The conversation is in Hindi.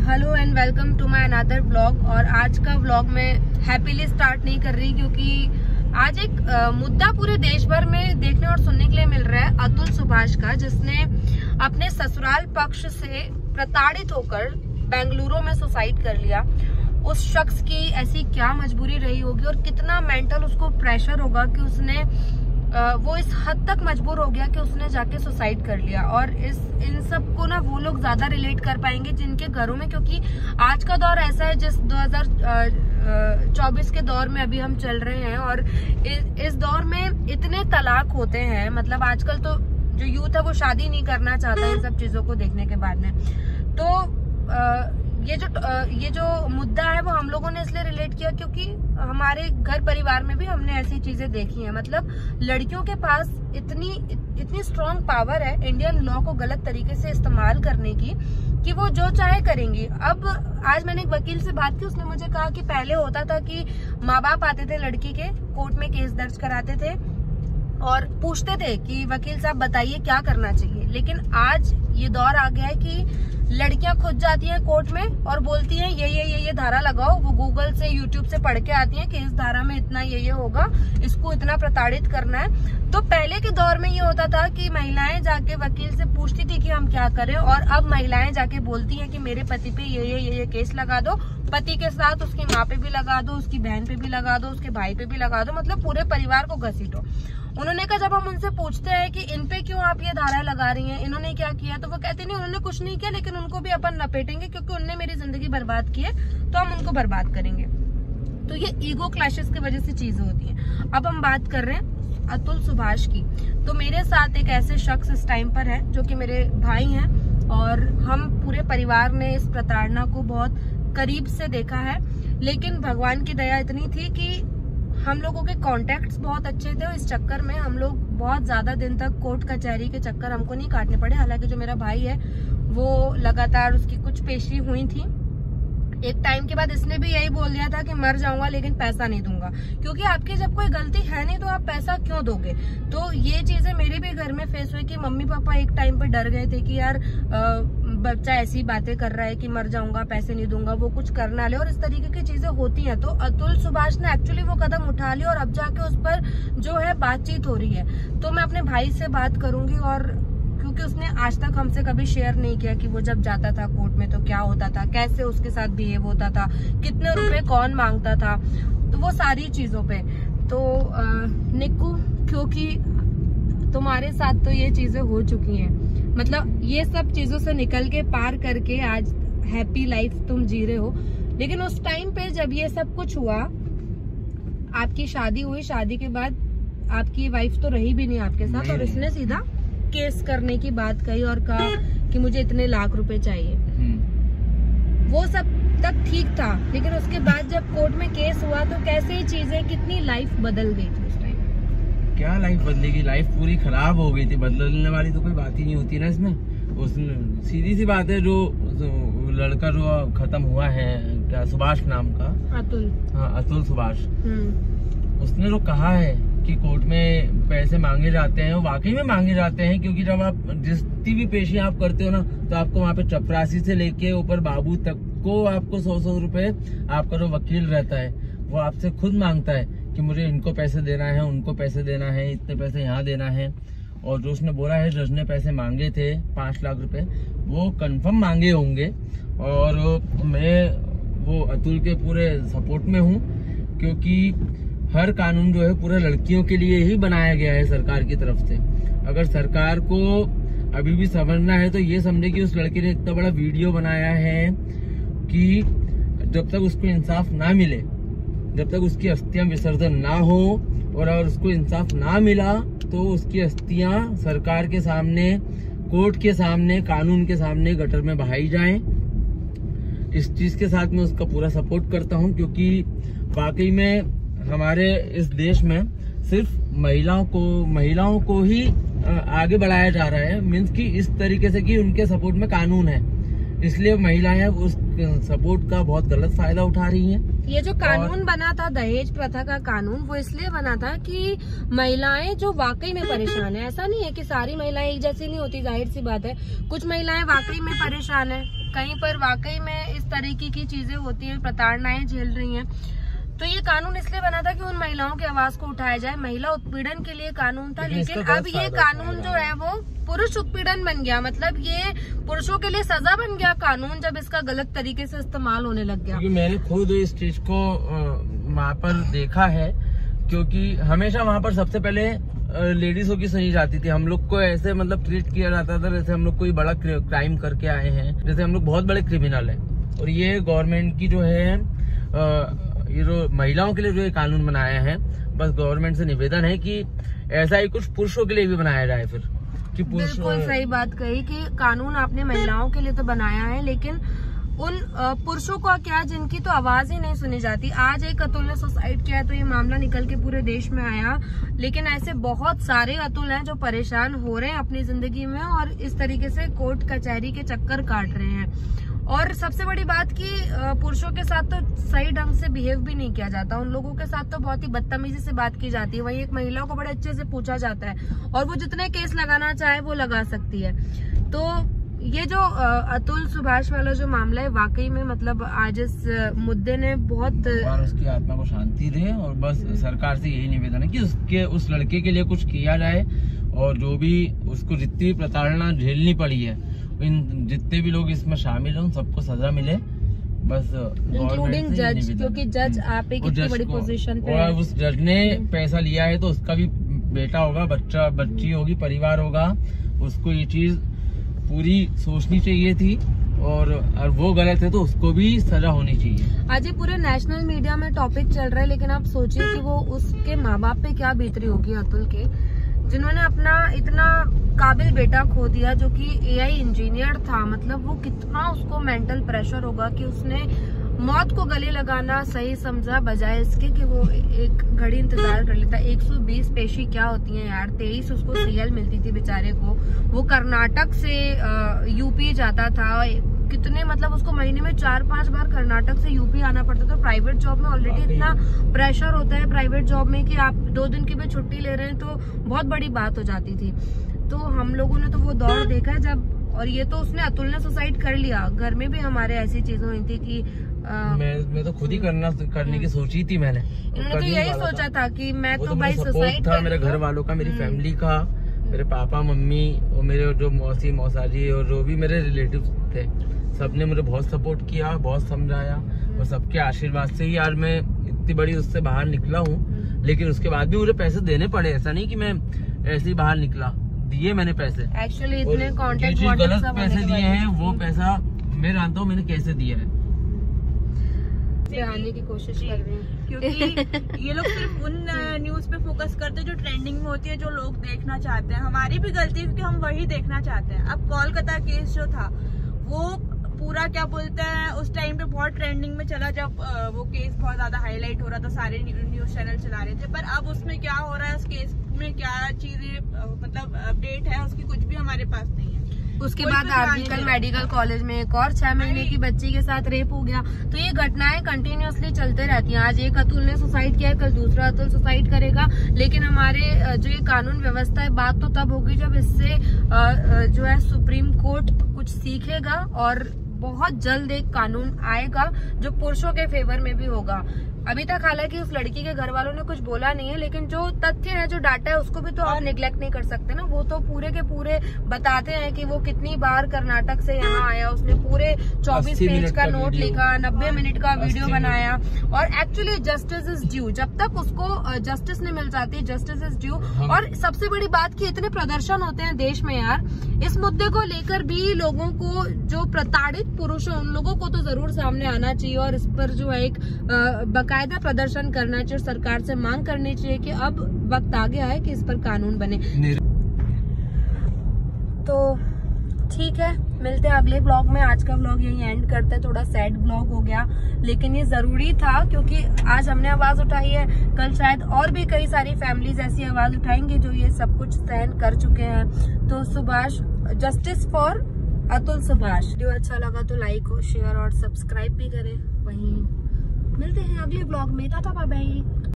Hello and welcome to my another vlog. और आज का व्लॉग मैं हैप्पीली स्टार्ट नहीं कर रही क्योंकि आज एक मुद्दा पूरे देश भर में देखने और सुनने के लिए मिल रहा है अतुल सुभाष का, जिसने अपने ससुराल पक्ष से प्रताड़ित होकर बेंगलुरु में सुसाइड कर लिया। उस शख्स की ऐसी क्या मजबूरी रही होगी और कितना मेंटल उसको प्रेशर होगा कि उसने वो इस हद तक मजबूर हो गया कि उसने जाके सुसाइड कर लिया। और इन सब को ना वो लोग ज्यादा रिलेट कर पाएंगे जिनके घरों में, क्योंकि आज का दौर ऐसा है जिस 2024 के दौर में अभी हम चल रहे हैं और इस दौर में इतने तलाक होते हैं। मतलब आजकल तो जो यूथ है वो शादी नहीं करना चाहता इन सब चीजों को देखने के बाद में। तो ये जो मुद्दा है वो हम लोगों ने इसलिए रिलेट किया क्योंकि हमारे घर परिवार में भी हमने ऐसी चीजें देखी हैं। मतलब लड़कियों के पास इतनी स्ट्रॉन्ग पावर है इंडियन लॉ को गलत तरीके से इस्तेमाल करने की कि वो जो चाहे करेंगी। अब आज मैंने एक वकील से बात की, उसने मुझे कहा कि पहले होता था कि माँ बाप आते थे लड़की के, कोर्ट में केस दर्ज कराते थे और पूछते थे कि वकील साहब बताइए क्या करना चाहिए। लेकिन आज ये दौर आ गया है कि लड़कियां खुद जाती हैं कोर्ट में और बोलती हैं ये धारा लगाओ। वो गूगल से यूट्यूब से पढ़ के आती हैं कि इस धारा में इतना ये होगा, इसको इतना प्रताड़ित करना है। तो पहले के दौर में ये होता था कि महिलाएं जाके वकील से पूछती थी कि हम क्या करें, और अब महिलाएं जाके बोलती हैं कि मेरे पति पे ये केस लगा दो। पति के साथ उसकी माँ पे भी लगा दो, उसकी बहन पे भी लगा दो, उसके भाई पे भी लगा दो, मतलब पूरे परिवार को घसीटो। उन्होंने कहा जब हम उनसे पूछते हैं कि इन पे क्यों आप ये धारा लगा रही हैं, इन्होंने क्या किया, तो वो कहते नहीं उन्होंने कुछ नहीं किया, लेकिन उनको भी अपन लपेटेंगे क्योंकि उनने मेरी जिंदगी बर्बाद की है तो हम उनको बर्बाद करेंगे। तो ये ईगो क्लैशेस की वजह से चीजें होती हैं। अब हम बात कर रहे हैं अतुल सुभाष की। तो मेरे साथ एक ऐसे शख्स इस टाइम पर है जो कि मेरे भाई हैं और हम पूरे परिवार ने इस प्रताड़ना को बहुत करीब से देखा है। लेकिन भगवान की दया इतनी थी कि हम लोगों के कॉन्टेक्ट्स बहुत अच्छे थे और इस चक्कर में हम लोग बहुत ज्यादा दिन तक कोर्ट कचहरी के चक्कर हमको नहीं काटने पड़े। हालांकि जो मेरा भाई है वो लगातार उसकी कुछ पेशी हुई थी। एक टाइम के बाद इसने भी यही बोल दिया था कि मर जाऊंगा लेकिन पैसा नहीं दूंगा, क्योंकि आपकी जब कोई गलती है नहीं तो आप पैसा क्यों दोगे। तो ये चीजें मेरे भी घर में फेस हुई कि मम्मी पापा एक टाइम पे डर गए थे कि यार बच्चा ऐसी बातें कर रहा है कि मर जाऊंगा पैसे नहीं दूंगा, वो कुछ करना ले, और इस तरीके की चीजें होती हैं। तो अतुल सुभाष ने एक्चुअली वो कदम उठा लिया और अब जाके उस पर जो है बातचीत हो रही है। तो मैं अपने भाई से बात करूंगी, और क्योंकि उसने आज तक हमसे कभी शेयर नहीं किया कि वो जब जाता था कोर्ट में तो क्या होता था, कैसे उसके साथ बिहेव होता था, कितने रुपए कौन मांगता था, तो वो सारी चीजों पे। तो निक्कू, क्योंकि तुम्हारे साथ तो ये चीजें हो चुकी हैं, मतलब ये सब चीजों से निकल के पार करके आज हैप्पी लाइफ तुम जी रहे हो। लेकिन उस टाइम पे जब ये सब कुछ हुआ, आपकी शादी हुई, शादी के बाद आपकी वाइफ तो रही भी नहीं आपके साथ और इसने सीधा केस करने की बात कही और कहा कि मुझे इतने लाख रुपए चाहिए। वो सब तक ठीक था, लेकिन उसके बाद जब कोर्ट में केस हुआ तो कैसे ही चीजें, कितनी लाइफ बदल गई थी उस टाइम। क्या लाइफ बदलेगी, लाइफ पूरी खराब हो गई थी। बदलने वाली तो कोई बात ही नहीं होती ना इसमें। सीधी सी बात है, जो लड़का जो खत्म हुआ है, क्या सुभाष नाम का, अतुल, हाँ अतुल सुभाष, उसने जो कहा है कि कोर्ट में पैसे मांगे जाते हैं, वो वाकई में मांगे जाते हैं। क्योंकि जब आप जितनी भी पेशी आप करते हो ना, तो आपको वहाँ पे चपरासी से लेके ऊपर बाबू तक को आपको 100 रुपए आपका जो वकील रहता है वो आपसे खुद मांगता है कि मुझे इनको पैसे देना है, उनको पैसे देना है, इतने पैसे यहाँ देना है। और जो उसने बोला है, जज ने पैसे मांगे थे 5 लाख रुपए, वो कंफर्म मांगे होंगे। और मैं वो अतुल के पूरे सपोर्ट में हूँ, क्योंकि हर कानून जो है पूरा लड़कियों के लिए ही बनाया गया है सरकार की तरफ से। अगर सरकार को अभी भी समझना है तो ये समझे कि उस लड़के ने इतना बड़ा वीडियो बनाया है कि जब तक उसको इंसाफ ना मिले, जब तक उसकी अस्थियां विसर्जन ना हो, और अगर उसको इंसाफ ना मिला तो उसकी अस्थियां सरकार के सामने, कोर्ट के सामने, कानून के सामने गटर में बहाई जाएं। इस चीज के साथ मैं उसका पूरा सपोर्ट करता हूं, क्योंकि वाकई में हमारे इस देश में सिर्फ महिलाओं को ही आगे बढ़ाया जा रहा है। मीन्स कि इस तरीके से कि उनके सपोर्ट में कानून है, इसलिए महिलाएं उस सपोर्ट का बहुत गलत फायदा उठा रही हैं। ये जो कानून बना था दहेज प्रथा का कानून, वो इसलिए बना था कि महिलाएं जो वाकई में परेशान है, ऐसा नहीं है कि सारी महिलाएं एक जैसी नहीं होती, जाहिर सी बात है, कुछ महिलाएं वाकई में परेशान है, कहीं पर वाकई में इस तरीके की चीजें होती हैं, प्रताड़नाएं झेल रही हैं। तो ये कानून इसलिए बना था कि उन महिलाओं की आवाज को उठाया जाए, महिला उत्पीड़न के लिए कानून था। लेकिन अब ये कानून जो है वो पुरुष उत्पीड़न बन गया, मतलब ये पुरुषों के लिए सजा बन गया कानून, जब इसका गलत तरीके से इस्तेमाल होने लग गया। क्योंकि मैंने खुद इस चीज को वहाँ पर देखा है, क्योंकि हमेशा वहाँ पर सबसे पहले लेडीजों की सुनी जाती थी। हम लोग को ऐसे मतलब ट्रीट किया जाता था जैसे हम लोग कोई बड़ा क्राइम करके आए हैं, जैसे हम लोग बहुत बड़े क्रिमिनल हैं। और ये गवर्नमेंट की जो है ये जो महिलाओं के लिए जो ये कानून बनाया है, बस गवर्नमेंट से निवेदन है कि ऐसा ही कुछ पुरुषों के लिए भी बनाया जाए फिर, कि बिल्कुल सही बात कही कि कानून आपने महिलाओं के लिए तो बनाया है, लेकिन उन पुरुषों का क्या जिनकी तो आवाज ही नहीं सुनी जाती। आज एक अतुल ने सुसाइड किया तो ये मामला निकल के पूरे देश में आया, लेकिन ऐसे बहुत सारे अतुल हैं जो परेशान हो रहे हैं अपनी जिंदगी में और इस तरीके से कोर्ट कचहरी के चक्कर काट रहे हैं। और सबसे बड़ी बात कि पुरुषों के साथ तो सही ढंग से बिहेव भी नहीं किया जाता, उन लोगों के साथ तो बहुत ही बदतमीजी से बात की जाती है। वहीं एक महिला को बड़े अच्छे से पूछा जाता है और वो जितने केस लगाना चाहे वो लगा सकती है। तो ये जो अतुल सुभाष वाला जो मामला है, वाकई में मतलब आज इस मुद्दे ने बहुत उसकी आत्मा को शांति दे। और बस सरकार से यही निवेदन है कि उस लड़के के लिए कुछ किया जाए, और जो भी उसको जितनी प्रताड़ना झेलनी पड़ी है, इन जितने भी लोग इसमें शामिल हैं सबको सजा मिले, बस इंक्लूडिंग जज, क्योंकि जज आप एक इतनी बड़ी पोजीशन पे और उस जज ने पैसा लिया है तो उसका भी बेटा होगा, बच्ची होगी, परिवार होगा, उसको ये चीज पूरी सोचनी चाहिए थी। और वो गलत है तो उसको भी सजा होनी चाहिए। आज ये पूरे नेशनल मीडिया में टॉपिक चल रहा है, लेकिन आप सोचिए कि वो उसके माँ बाप पे क्या बीतरी होगी अतुल के, जिन्होंने अपना इतना काबिल बेटा खो दिया जो कि AI इंजीनियर था। मतलब वो कितना उसको मेंटल प्रेशर होगा कि उसने मौत को गले लगाना सही समझा, बजाय इसके कि वो एक घड़ी इंतजार कर लेता। 120 पेशी क्या होती हैं यार, 23 उसको CL मिलती थी बेचारे को। वो कर्नाटक से यूपी जाता था, कितने मतलब उसको महीने में 4-5 बार कर्नाटक से यूपी आना पड़ता था। प्राइवेट जॉब में ऑलरेडी इतना प्रेशर होता है प्राइवेट जॉब में कि आप 2 दिन की भी छुट्टी ले रहे हैं तो बहुत बड़ी बात हो जाती थी। तो हम लोगों ने तो वो दौर देखा जब, और ये तो उसने अतुल ने सुसाइड कर लिया। घर में भी हमारे ऐसी चीजें हुई थी कि मैं तो खुद ही करने की सोची थी मैंने। इन्होंने तो यही सोचा था कि मैं तो भाई सुसाइड था, मेरे घर वालों का, मेरी फैमिली का, मेरे पापा मम्मी और मेरे जो मौसी मौसाजी और जो भी मेरे रिलेटिव थे, सबने मुझे बहुत सपोर्ट किया, बहुत समझाया, और सबके आशीर्वाद से ही आज मैं इतनी बड़ी उससे बाहर निकला हूँ। लेकिन उसके बाद भी मुझे पैसे देने पड़े, ऐसा नहीं कि मैं ऐसे ही बाहर निकला, दिए मैंने पैसे। एक्चुअली इतने कॉन्टेक्ट गलत पैसे दिए हैं, वो पैसा मैं जानता हूँ मैंने कैसे दिया है। आने की कोशिश कर रही हैं क्योंकि ये लोग सिर्फ उन न्यूज पे फोकस करते हैं जो ट्रेंडिंग में होती है, जो लोग देखना चाहते हैं। हमारी भी गलती है क्योंकि हम वही देखना चाहते हैं। अब कोलकाता केस जो था वो पूरा क्या बोलते हैं उस टाइम पे बहुत ट्रेंडिंग में चला, जब वो केस बहुत ज्यादा हाईलाइट हो रहा था, सारे न्यूज चैनल चला रहे थे। पर अब उसमें क्या हो रहा है, उस केस में क्या चीजें मतलब अपडेट है, उसकी कुछ भी हमारे पास नहीं है। उसके बाद आर्जिकल मेडिकल कॉलेज में एक और 6 महीने की बच्ची के साथ रेप हो गया। तो ये घटनाएं कंटिन्यूअसली चलते रहती हैं। आज एक अतुल ने सुसाइड किया, कल दूसरा अतुल सुसाइड करेगा। लेकिन हमारे जो ये कानून व्यवस्था है, बात तो तब होगी जब इससे जो है सुप्रीम कोर्ट कुछ सीखेगा और बहुत जल्द एक कानून आएगा जो पुरुषों के फेवर में भी होगा। अभी तक हालांकि उस लड़की के घर वालों ने कुछ बोला नहीं है, लेकिन जो तथ्य है, जो डाटा है, उसको भी तो आप निगलेक्ट नहीं कर सकते ना। वो तो पूरे के पूरे बताते हैं कि वो कितनी बार कर्नाटक से यहाँ आया, उसने पूरे 24 पेज का नोट लिखा, 90 मिनट का वीडियो बनाया। और एक्चुअली जस्टिस इज ड्यू, जब तक उसको जस्टिस नहीं मिल जाती, जस्टिस इज ड्यू। और सबसे बड़ी बात कि इतने प्रदर्शन होते हैं देश में यार, इस मुद्दे को लेकर भी लोगों को, जो प्रताड़ित पुरुष है, उन लोगों को तो जरूर सामने आना चाहिए और इस पर जो है एक कायदा प्रदर्शन करना चाहिए। सरकार से मांग करनी चाहिए कि अब वक्त आ गया है कि इस पर कानून बने। तो ठीक है, मिलते हैं अगले ब्लॉग में। आज का ब्लॉग यही एंड करते हैं, थोड़ा सैड ब्लॉग हो गया, लेकिन ये जरूरी था क्योंकि आज हमने आवाज उठाई है, कल शायद और भी कई सारी फैमिलीज ऐसी आवाज उठाएंगी जो ये सब कुछ सहन कर चुके हैं। तो Subhash, justice for Atul Subhash. Video अच्छा लगा तो लाइक और शेयर और सब्सक्राइब भी करें। वहीं मिलते हैं अगले ब्लॉग में। Tata bye bye.